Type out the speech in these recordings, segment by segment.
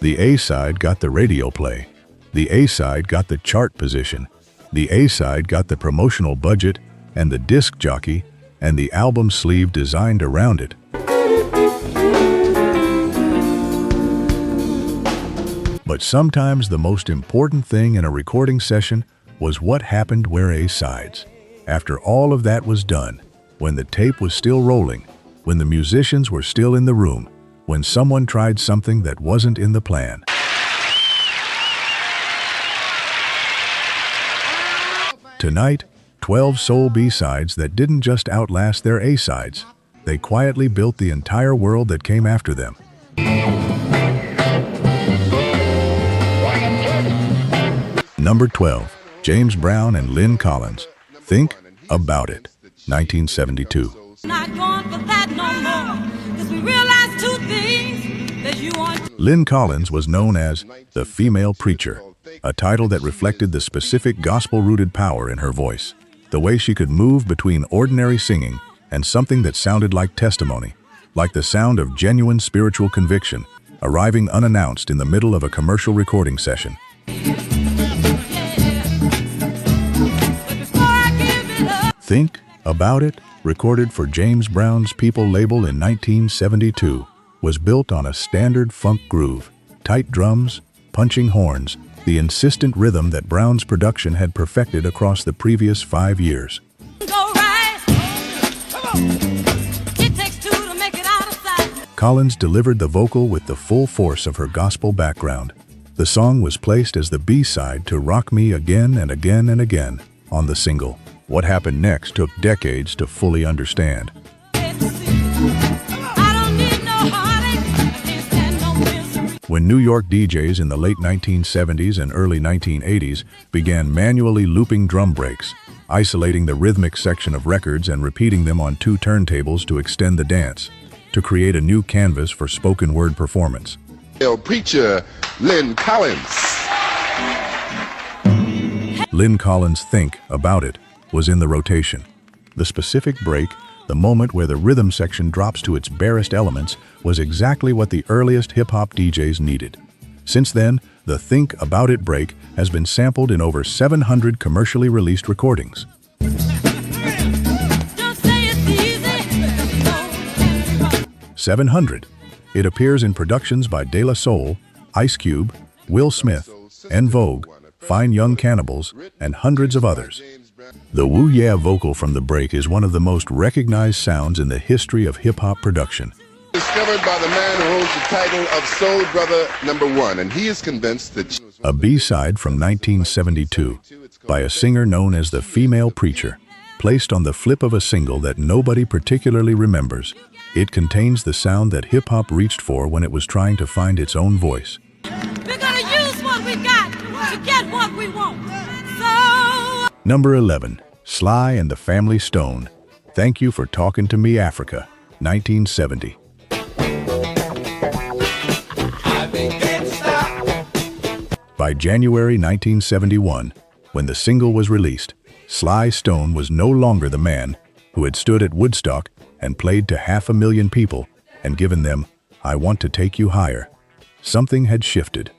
The A-side got the radio play. The A-side got the chart position. The A-side got the promotional budget and the disc jockey and the album sleeve designed around it. But sometimes the most important thing in a recording session was what happened where A-sides. After all of that was done, when the tape was still rolling, when the musicians were still in the room, when someone tried something that wasn't in the plan. Tonight, 12 soul B-sides that didn't just outlast their A-sides. They quietly built the entire world that came after them. Number 12, James Brown and Lyn Collins. Think About It, 1972. Not going for that no more, 'cause we realized two things that you want. Lyn Collins was known as the female preacher, a title that reflected the specific gospel-rooted power in her voice, the way she could move between ordinary singing and something that sounded like testimony, like the sound of genuine spiritual conviction, arriving unannounced in the middle of a commercial recording session. Think About It, recorded for James Brown's People label in 1972, was built on a standard funk groove, tight drums, punching horns, the insistent rhythm that Brown's production had perfected across the previous 5 years. Collins delivered the vocal with the full force of her gospel background. The song was placed as the B-side to Rock Me Again and Again and Again on the single. What happened next took decades to fully understand. When New York DJs in the late 1970s and early 1980s began manually looping drum breaks, isolating the rhythmic section of records and repeating them on 2 turntables to extend the dance, to create a new canvas for spoken word performance. Preacher Lyn Collins. Lyn Collins' Think About It was in the rotation. The specific break, the moment where the rhythm section drops to its barest elements, was exactly what the earliest hip-hop DJs needed. Since then, the Think About It break has been sampled in over 700 commercially released recordings. 700. It appears in productions by De La Soul, Ice Cube, Will Smith, and Vogue, Fine Young Cannibals, and hundreds of others. The Woo Yeah vocal from the break is one of the most recognized sounds in the history of hip-hop production. Discovered by the man who holds the title of Soul Brother #1, and he is convinced that... A B-side from 1972 by a singer known as the Female Preacher, placed on the flip of a single that nobody particularly remembers. It contains the sound that hip-hop reached for when it was trying to find its own voice. We're gonna use what we got to get what we want. So... Number 11, Sly and the Family Stone. Thank You for Talking to Me, Africa, 1970. By January 1971, when the single was released, Sly Stone was no longer the man who had stood at Woodstock and played to 500,000 people and given them, "I Want to Take You Higher." Something had shifted.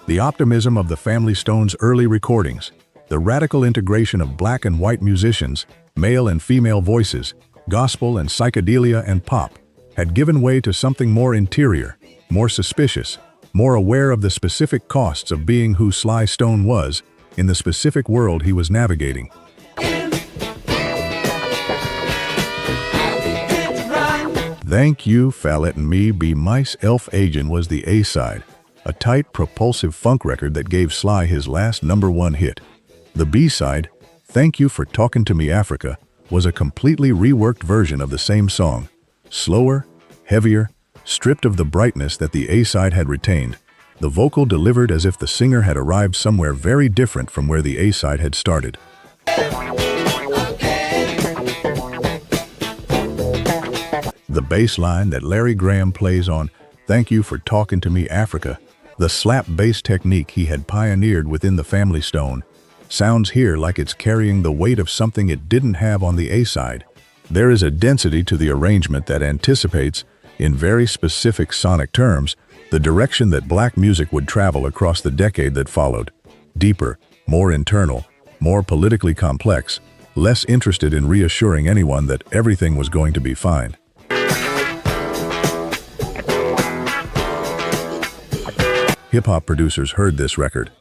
The optimism of the Family Stone's early recordings, the radical integration of black and white musicians, male and female voices, gospel and psychedelia and pop, had given way to something more interior, more suspicious, more aware of the specific costs of being who Sly Stone was in the specific world he was navigating. Thank You for Letting Me Be Myself Agent was the A-side, a tight, propulsive funk record that gave Sly his last #1 hit. The B-side, Thank You for Talking to Me, Africa, was a completely reworked version of the same song, slower, heavier, stripped of the brightness that the A-side had retained. The vocal delivered as if the singer had arrived somewhere very different from where the A-side had started. The bass line that Larry Graham plays on Thank You for Talking to Me, Africa, the slap bass technique he had pioneered within the Family Stone, sounds here like it's carrying the weight of something it didn't have on the A-side. There is a density to the arrangement that anticipates, in very specific sonic terms, the direction that black music would travel across the decade that followed. Deeper, more internal, more politically complex, less interested in reassuring anyone that everything was going to be fine. Hip-hop producers heard this record.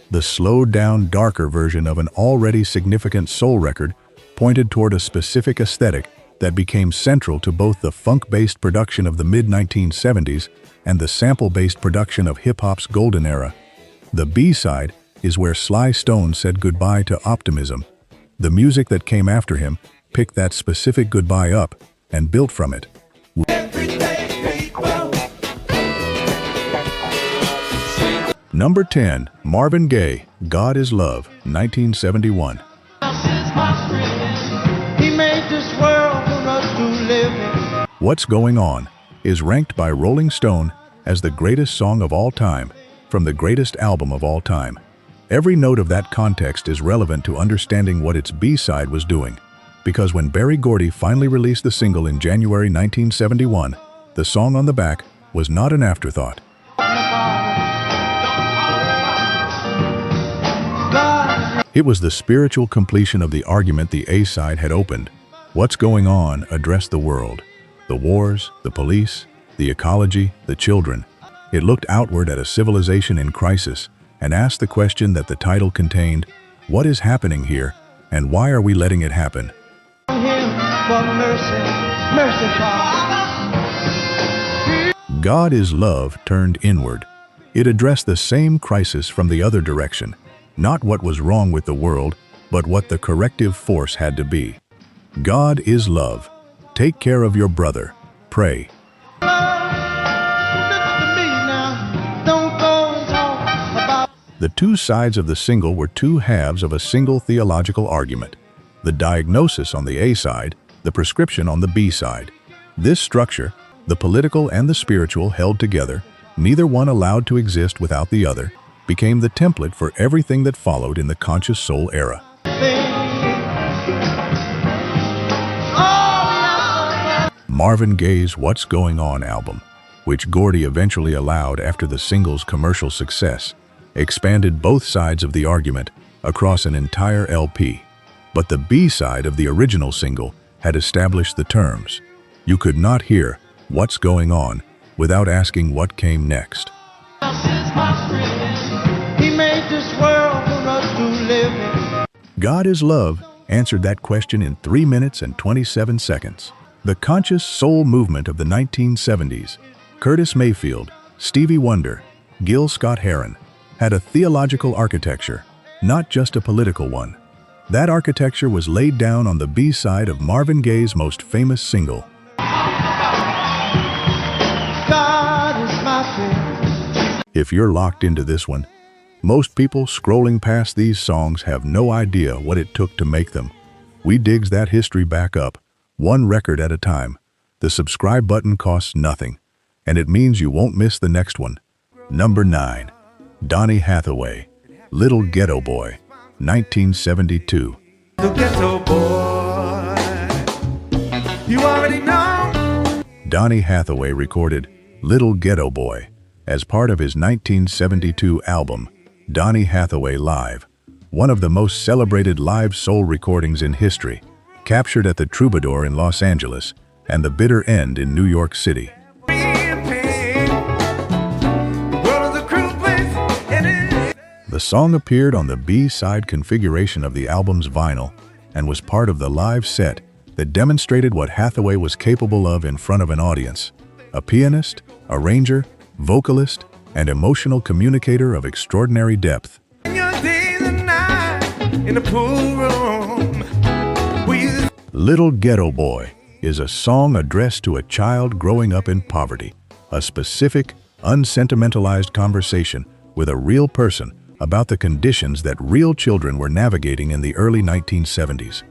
The slowed-down, darker version of an already significant soul record pointed toward a specific aesthetic that became central to both the funk-based production of the mid-1970s and the sample-based production of hip-hop's golden era. The B-side is where Sly Stone said goodbye to optimism. The music that came after him picked that specific goodbye up and built from it. Number 10, Marvin Gaye, God Is Love, 1971. What's Going On is ranked by Rolling Stone as the greatest song of all time, from the greatest album of all time. Every note of that context is relevant to understanding what its B-side was doing, because when Berry Gordy finally released the single in January 1971, the song on the back was not an afterthought. It was the spiritual completion of the argument the A-side had opened. What's Going On addressed the world, the wars, the police, the ecology, the children. It looked outward at a civilization in crisis and asked the question that the title contained: what is happening here, and why are we letting it happen? God Is Love turned inward. It addressed the same crisis from the other direction. Not what was wrong with the world, but what the corrective force had to be. God is love. Take care of your brother. Pray. The two sides of the single were two halves of a single theological argument. The diagnosis on the A side, the prescription on the B side. This structure, the political and the spiritual held together, neither one allowed to exist without the other, became the template for everything that followed in the conscious soul era. Marvin Gaye's What's Going On album, which Gordy eventually allowed after the single's commercial success, expanded both sides of the argument across an entire LP. But the B-side of the original single had established the terms. You could not hear What's Going On without asking what came next. God Is Love answered that question in 3 minutes and 27 seconds. The conscious soul movement of the 1970s, Curtis Mayfield, Stevie Wonder, Gil Scott-Heron, had a theological architecture, not just a political one. That architecture was laid down on the B-side of Marvin Gaye's most famous single. If you're locked into this one, most people scrolling past these songs have no idea what it took to make them. We digs that history back up, one record at a time. The subscribe button costs nothing, and it means you won't miss the next one. Number 9, Donny Hathaway, Little Ghetto Boy, 1972. Little Ghetto Boy, you already know. Donny Hathaway recorded Little Ghetto Boy as part of his 1972 album, Donny Hathaway Live, one of the most celebrated live soul recordings in history, captured at the Troubadour in Los Angeles and the Bitter End in New York City. The song appeared on the B-side configuration of the album's vinyl and was part of the live set that demonstrated what Hathaway was capable of in front of an audience: a pianist, arranger, vocalist, and emotional communicator of extraordinary depth. Little Ghetto Boy is a song addressed to a child growing up in poverty, a specific, unsentimentalized conversation with a real person about the conditions that real children were navigating in the early 1970s.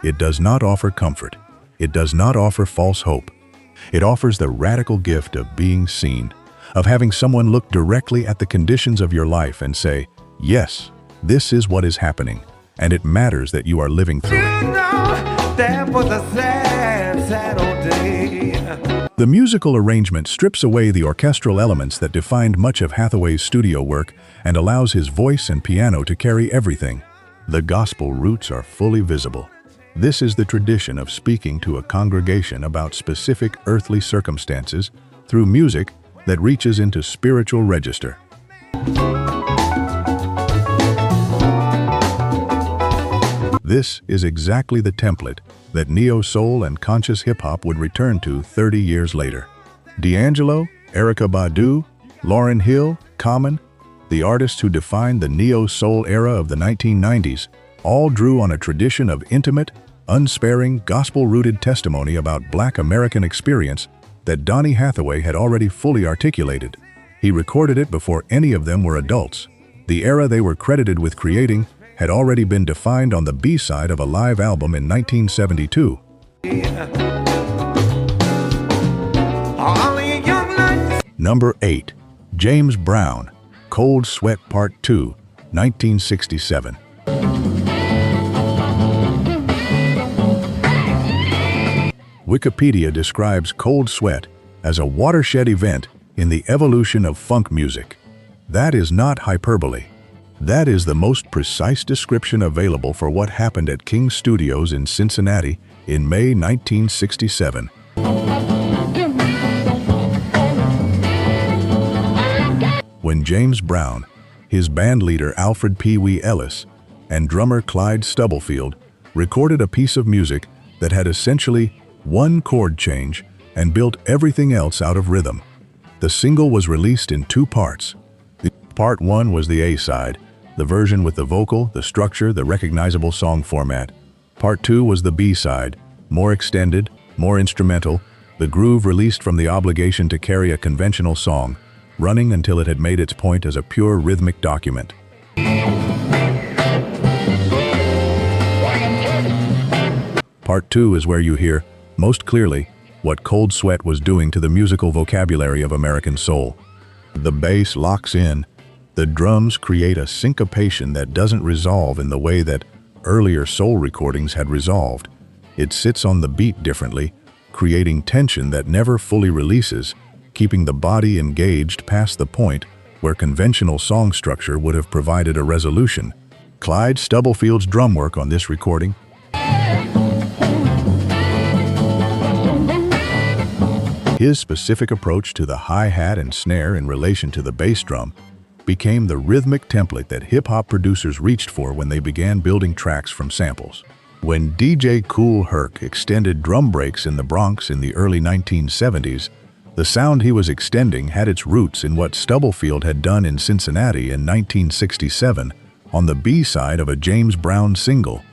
It does not offer comfort. It does not offer false hope. It offers the radical gift of being seen, of having someone look directly at the conditions of your life and say, yes, this is what is happening, and it matters that you are living through it. You know, that was a sad, sad old day. The musical arrangement strips away the orchestral elements that defined much of Hathaway's studio work and allows his voice and piano to carry everything. The gospel roots are fully visible. This is the tradition of speaking to a congregation about specific earthly circumstances through music that reaches into spiritual register. This is exactly the template that neo-soul and conscious hip-hop would return to 30 years later. D'Angelo, Erykah Badu, Lauryn Hill, Common, the artists who defined the neo-soul era of the 1990s, all drew on a tradition of intimate, unsparing, gospel-rooted testimony about Black American experience that Donny Hathaway had already fully articulated. He recorded it before any of them were adults. The era they were credited with creating had already been defined on the B-side of a live album in 1972. Number 8. James Brown, Cold Sweat Part 2, 1967. Wikipedia describes Cold Sweat as a watershed event in the evolution of funk music. That is not hyperbole. That is the most precise description available for what happened at King Studios in Cincinnati in May 1967. When James Brown, his bandleader Alfred Pee Wee Ellis, and drummer Clyde Stubblefield recorded a piece of music that had essentially one chord change and built everything else out of rhythm. The single was released in 2 parts. Part 1 was the A-side, the version with the vocal, the structure, the recognizable song format. Part 2 was the B-side, more extended, more instrumental, the groove released from the obligation to carry a conventional song, running until it had made its point as a pure rhythmic document. Part 2 is where you hear, most clearly, what Cold Sweat was doing to the musical vocabulary of American soul. The bass locks in. The drums create a syncopation that doesn't resolve in the way that earlier soul recordings had resolved. It sits on the beat differently, creating tension that never fully releases, keeping the body engaged past the point where conventional song structure would have provided a resolution. Clyde Stubblefield's drum work on this recording, his specific approach to the hi-hat and snare in relation to the bass drum, became the rhythmic template that hip-hop producers reached for when they began building tracks from samples. When DJ Kool Herc extended drum breaks in the Bronx in the early 1970s, the sound he was extending had its roots in what Stubblefield had done in Cincinnati in 1967 on the B-side of a James Brown single.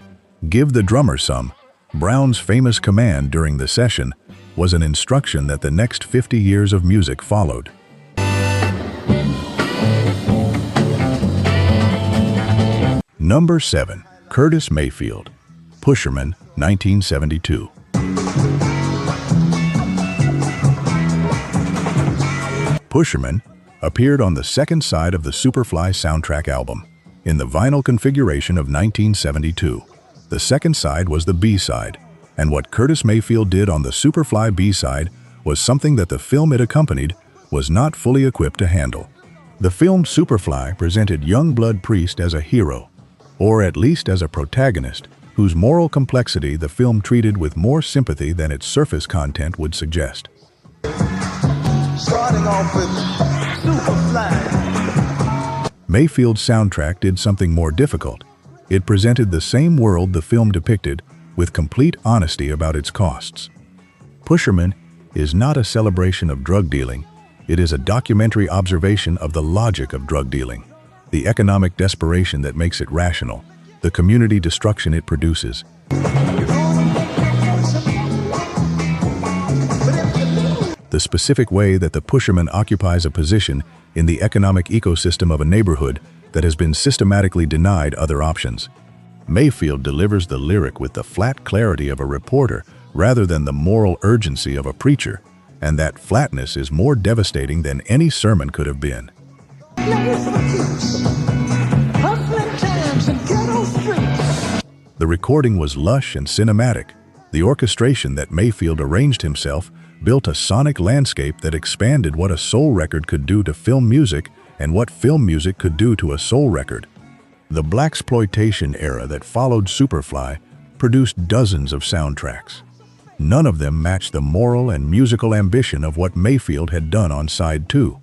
Give the drummer some. Brown's famous command during the session was an instruction that the next 50 years of music followed. Number 7. Curtis Mayfield, Pusherman, 1972. Pusherman appeared on the second side of the Superfly soundtrack album, in the vinyl configuration of 1972. The second side was the B-side, and what Curtis Mayfield did on the Superfly B-side was something that the film it accompanied was not fully equipped to handle. The film Superfly presented Youngblood Priest as a hero, or at least as a protagonist, whose moral complexity the film treated with more sympathy than its surface content would suggest. Starting off with Superfly. Mayfield's soundtrack did something more difficult. It presented the same world the film depicted, with complete honesty about its costs. Pusherman is not a celebration of drug dealing. It is a documentary observation of the logic of drug dealing, the economic desperation that makes it rational, the community destruction it produces. The specific way that the pusherman occupies a position in the economic ecosystem of a neighborhood that has been systematically denied other options. Mayfield delivers the lyric with the flat clarity of a reporter rather than the moral urgency of a preacher, and that flatness is more devastating than any sermon could have been. The recording was lush and cinematic. The orchestration that Mayfield arranged himself built a sonic landscape that expanded what a soul record could do to film music and what film music could do to a soul record. The blaxploitation era that followed Superfly produced dozens of soundtracks. None of them matched the moral and musical ambition of what Mayfield had done on Side 2.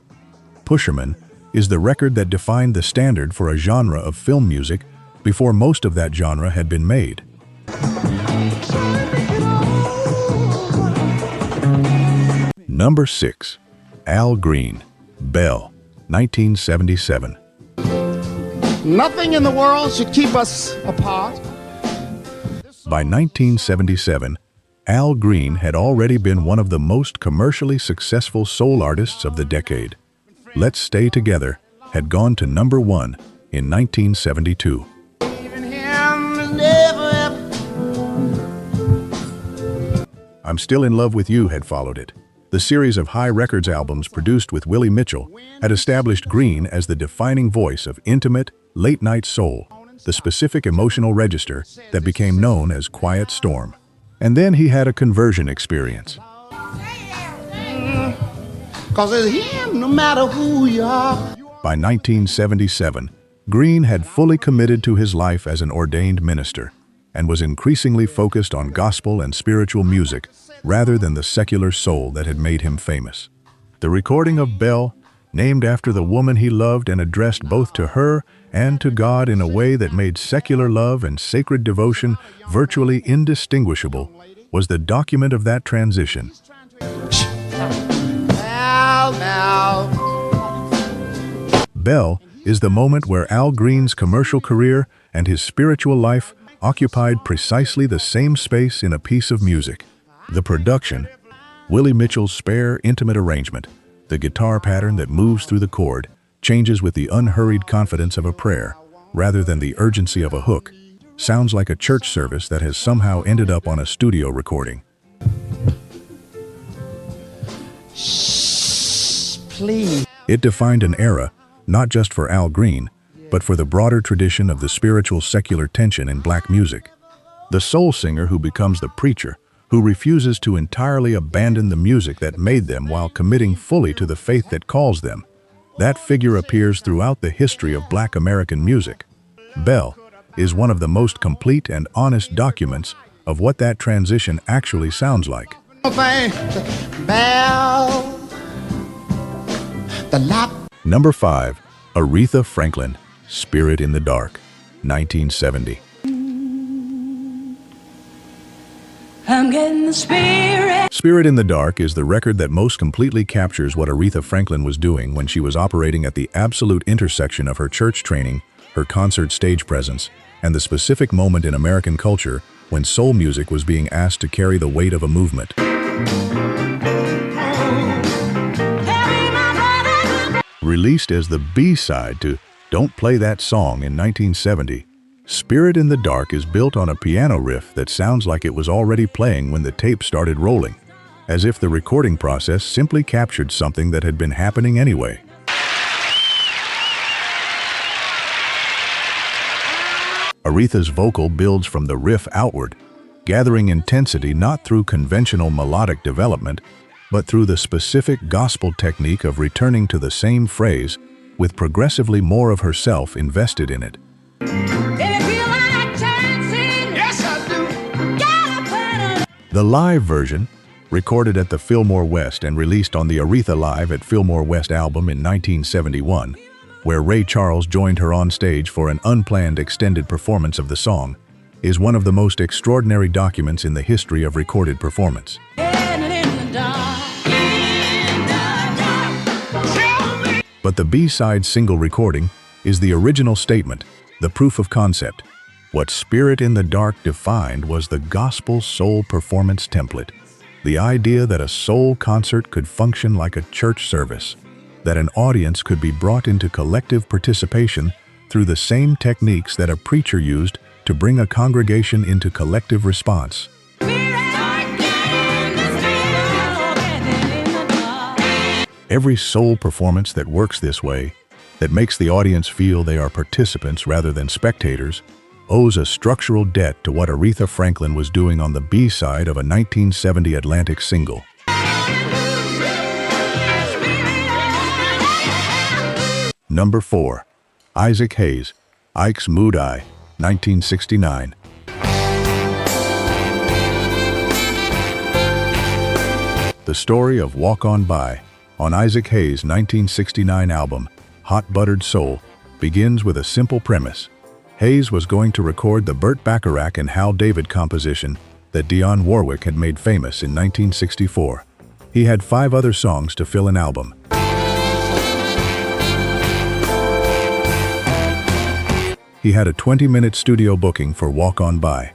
Pusherman is the record that defined the standard for a genre of film music before most of that genre had been made. Number 6. Al Green, Bell, 1977. Nothing in the world should keep us apart. By 1977, Al Green had already been one of the most commercially successful soul artists of the decade. Let's Stay Together had gone to number 1 in 1972. I'm Still in Love with You had followed it. The series of High Records albums produced with Willie Mitchell had established Green as the defining voice of intimate, late-night soul, the specific emotional register that became known as Quiet Storm. And then he had a conversion experience. Cause it's him no matter who you are. By 1977, Green had fully committed to his life as an ordained minister and was increasingly focused on gospel and spiritual music rather than the secular soul that had made him famous. The recording of Bell, named after the woman he loved and addressed both to her and to God in a way that made secular love and sacred devotion virtually indistinguishable, was the document of that transition. Bell is the moment where Al Green's commercial career and his spiritual life occupied precisely the same space in a piece of music. The production, Willie Mitchell's spare, intimate arrangement, the guitar pattern that moves through the chord, changes with the unhurried confidence of a prayer, rather than the urgency of a hook, sounds like a church service that has somehow ended up on a studio recording. Shh, please. It defined an era, not just for Al Green, but for the broader tradition of the spiritual secular tension in black music. The soul singer who becomes the preacher, who refuses to entirely abandon the music that made them while committing fully to the faith that calls them. That figure appears throughout the history of black American music. Bell is one of the most complete and honest documents of what that transition actually sounds like. Number 5. Aretha Franklin, Spirit in the Dark, 1970. I'm getting the spirit. Spirit in the Dark is the record that most completely captures what Aretha Franklin was doing when she was operating at the absolute intersection of her church training, her concert stage presence, and the specific moment in American culture when soul music was being asked to carry the weight of a movement. Released as the B-side to Don't Play That Song in 1970, Spirit in the Dark is built on a piano riff that sounds like it was already playing when the tape started rolling, as if the recording process simply captured something that had been happening anyway. Aretha's vocal builds from the riff outward, gathering intensity not through conventional melodic development, but through the specific gospel technique of returning to the same phrase with progressively more of herself invested in it. The live version, recorded at the Fillmore West and released on the Aretha Live at Fillmore West album in 1971, where Ray Charles joined her on stage for an unplanned extended performance of the song, is one of the most extraordinary documents in the history of recorded performance. But the B-side single recording is the original statement, the proof of concept. What Spirit in the Dark defined was the gospel soul performance template, the idea that a soul concert could function like a church service, that an audience could be brought into collective participation through the same techniques that a preacher used to bring a congregation into collective response. Every soul performance that works this way, that makes the audience feel they are participants rather than spectators, owes a structural debt to what Aretha Franklin was doing on the B-side of a 1970 Atlantic single. Number 4. Isaac Hayes, Ike's Mood Eye, 1969. The story of Walk On By, on Isaac Hayes' 1969 album, Hot Buttered Soul, begins with a simple premise. Hayes was going to record the Burt Bacharach and Hal David composition that Dionne Warwick had made famous in 1964. He had 5 other songs to fill an album. He had a 20-minute studio booking for Walk On By.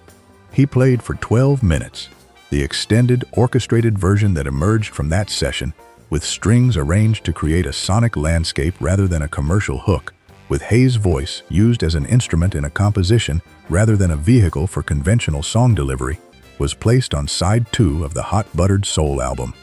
He played for 12 minutes. The extended, orchestrated version that emerged from that session, with strings arranged to create a sonic landscape rather than a commercial hook, with Hayes' voice used as an instrument in a composition rather than a vehicle for conventional song delivery, was placed on side 2 of the Hot Buttered Soul album.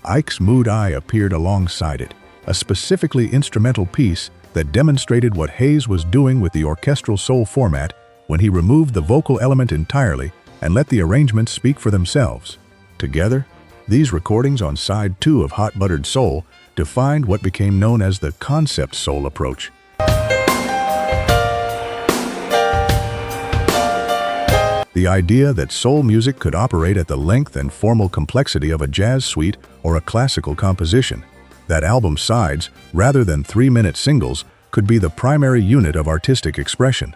Ike's Mood Eye appeared alongside it, a specifically instrumental piece that demonstrated what Hayes was doing with the orchestral soul format when he removed the vocal element entirely and let the arrangements speak for themselves. Together, these recordings on side 2 of Hot Buttered Soul defined what became known as the concept soul approach. The idea that soul music could operate at the length and formal complexity of a jazz suite or a classical composition, that album sides, rather than 3-minute singles, could be the primary unit of artistic expression.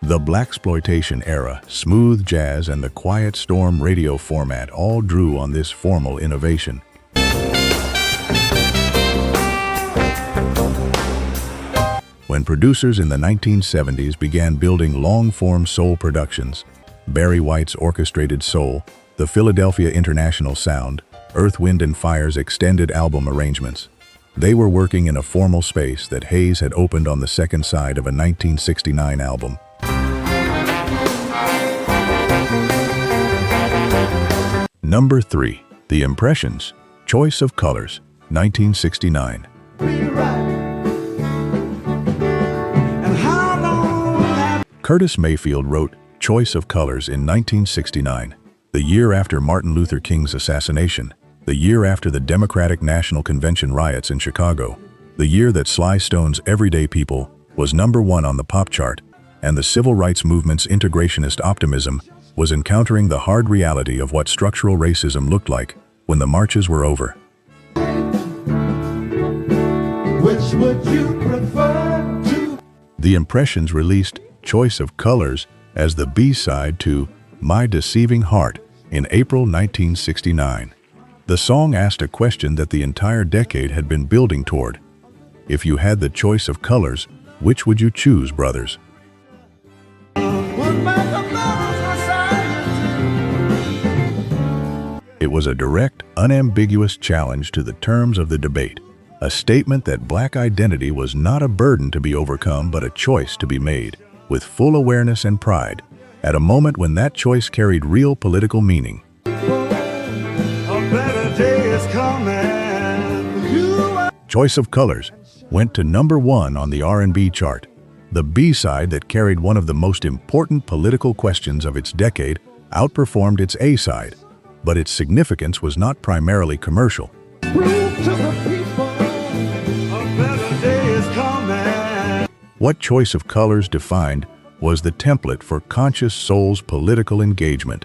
The blaxploitation era, smooth jazz, and the quiet storm radio format all drew on this formal innovation. When producers in the 1970s began building long-form soul productions, Barry White's Orchestrated Soul, the Philadelphia International Sound, Earth, Wind and Fire's extended album arrangements, they were working in a formal space that Hayes had opened on the second side of a 1969 album. Number 3. The Impressions, Choice of Colors, 1969. Curtis Mayfield wrote Choice of Colors in 1969, the year after Martin Luther King's assassination, the year after the Democratic National Convention riots in Chicago, the year that Sly Stone's Everyday People was #1 on the pop chart, and the civil rights movement's integrationist optimism was encountering the hard reality of what structural racism looked like when the marches were over. Which would you prefer to? The Impressions released Choice of Colors as the B-side to My Deceiving Heart in April 1969. The song asked a question that the entire decade had been building toward. If you had the choice of colors, which would you choose, brothers? It was a direct, unambiguous challenge to the terms of the debate, a statement that black identity was not a burden to be overcome but a choice to be made, with full awareness and pride, at a moment when that choice carried real political meaning. Choice of Colors went to #1 on the R&B chart. The B-side that carried one of the most important political questions of its decade outperformed its A-side, but its significance was not primarily commercial. What Choice of Colors defined was the template for conscious soul's political engagement,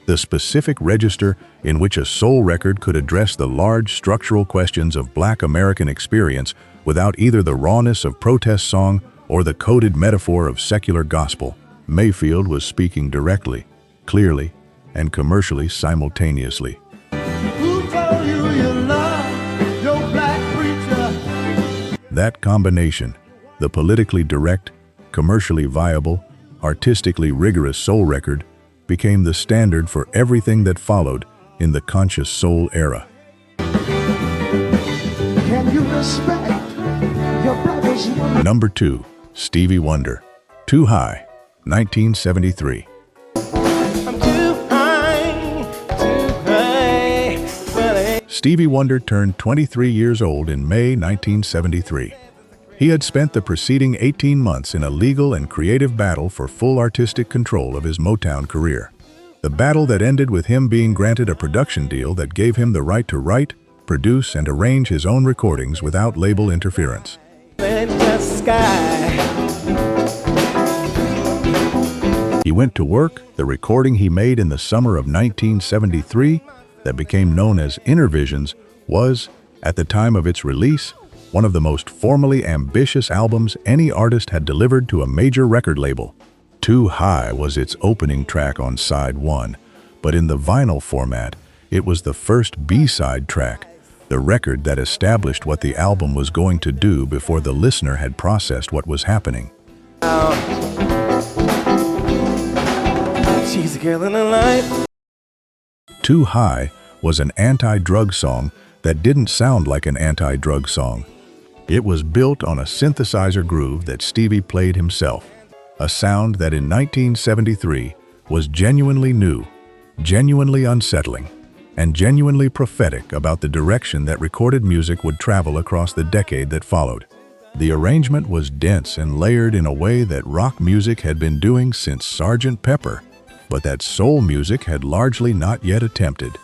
the specific register in which a soul record could address the large structural questions of Black American experience without either the rawness of protest song or the coded metaphor of secular gospel. Mayfield was speaking directly, clearly, and commercially simultaneously. Who told you you love your black preacher? That combination, the politically direct, commercially viable, artistically rigorous soul record, became the standard for everything that followed in the conscious soul era. Can you respect your brother's woman? Number 2, Stevie Wonder, Too High, 1973. I'm too high Stevie Wonder turned 23 years old in May 1973. He had spent the preceding 18 months in a legal and creative battle for full artistic control of his Motown career. The battle that ended with him being granted a production deal that gave him the right to write, produce, and arrange his own recordings without label interference. He went to work. The recording he made in the summer of 1973 that became known as Innervisions was, at the time of its release, one of the most formally ambitious albums any artist had delivered to a major record label. Too High was its opening track on side 1, but in the vinyl format, it was the first B-side track, the record that established what the album was going to do before the listener had processed what was happening. She's a girl in the light. Too High was an anti-drug song that didn't sound like an anti-drug song. It was built on a synthesizer groove that Stevie played himself, a sound that in 1973 was genuinely new, genuinely unsettling, and genuinely prophetic about the direction that recorded music would travel across the decade that followed. The arrangement was dense and layered in a way that rock music had been doing since Sgt. Pepper, but that soul music had largely not yet attempted.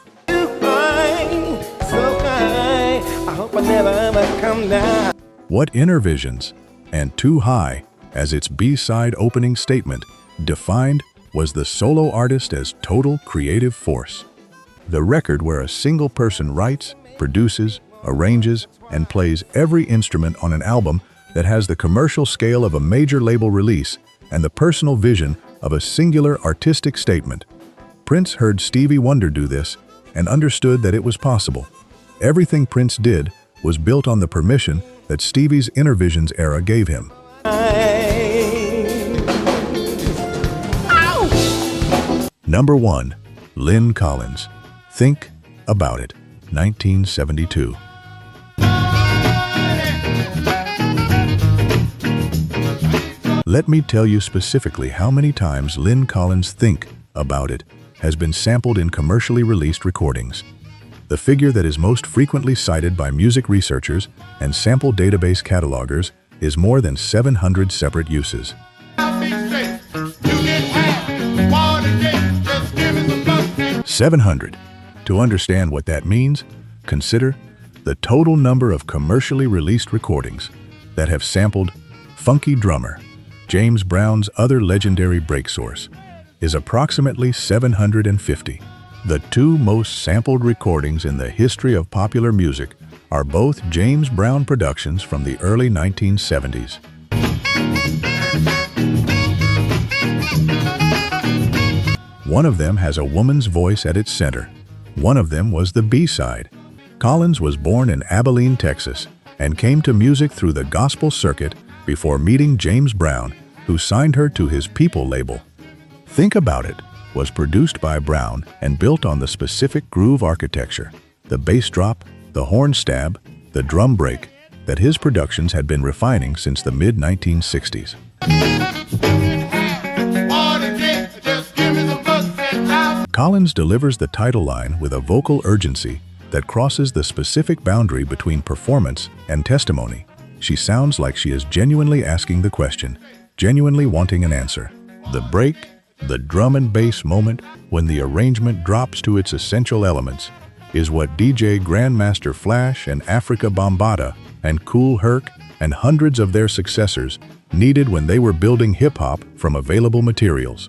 What Innervisions and Too High, as its B-side opening statement, defined was the solo artist as total creative force. The record where a single person writes, produces, arranges, and plays every instrument on an album that has the commercial scale of a major label release and the personal vision of a singular artistic statement. Prince heard Stevie Wonder do this and understood that it was possible. Everything Prince did was built on the permission that Stevie's Innervisions era gave him. Number 1. Lyn Collins. Think About It, 1972. Let me tell you specifically how many times Lyn Collins' Think About It has been sampled in commercially released recordings. The figure that is most frequently cited by music researchers and sample database catalogers is more than 700 separate uses. 700. To understand what that means, consider the total number of commercially released recordings that have sampled Funky Drummer, James Brown's other legendary break source, is approximately 750. The two most sampled recordings in the history of popular music are both James Brown productions from the early 1970s. One of them has a woman's voice at its center. One of them was the B-side. Collins was born in Abilene, Texas, and came to music through the gospel circuit before meeting James Brown, who signed her to his People label. Think About It was produced by Brown and built on the specific groove architecture, the bass drop, the horn stab, the drum break, that his productions had been refining since the mid-1960s. Collins delivers the title line with a vocal urgency that crosses the specific boundary between performance and testimony. She sounds like she is genuinely asking the question, genuinely wanting an answer. The break, the drum and bass moment when the arrangement drops to its essential elements, is what DJ Grandmaster Flash and Africa Bambaataa and Kool Herc and hundreds of their successors needed when they were building hip-hop from available materials.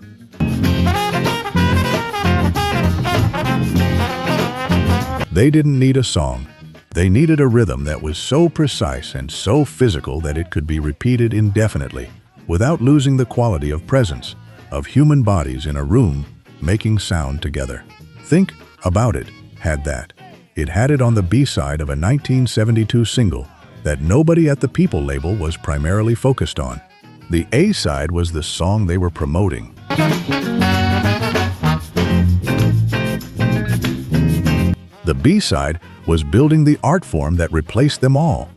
They didn't need a song. They needed a rhythm that was so precise and so physical that it could be repeated indefinitely, without losing the quality of presence, of human bodies in a room making sound together. Think About It had that. It had it on the B-side of a 1972 single that nobody at the People label was primarily focused on. The A-side was the song they were promoting. The B-side was building the art form that replaced them all.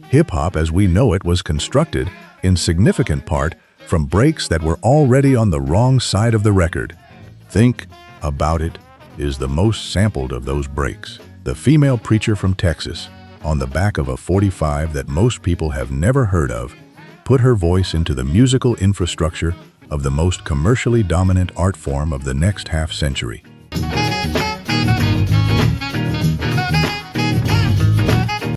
Hip-hop as we know it was constructed, in significant part, from breaks that were already on the wrong side of the record. Think About It is the most sampled of those breaks. The female preacher from Texas, on the back of a 45 that most people have never heard of, put her voice into the musical infrastructure of the most commercially dominant art form of the next half-century.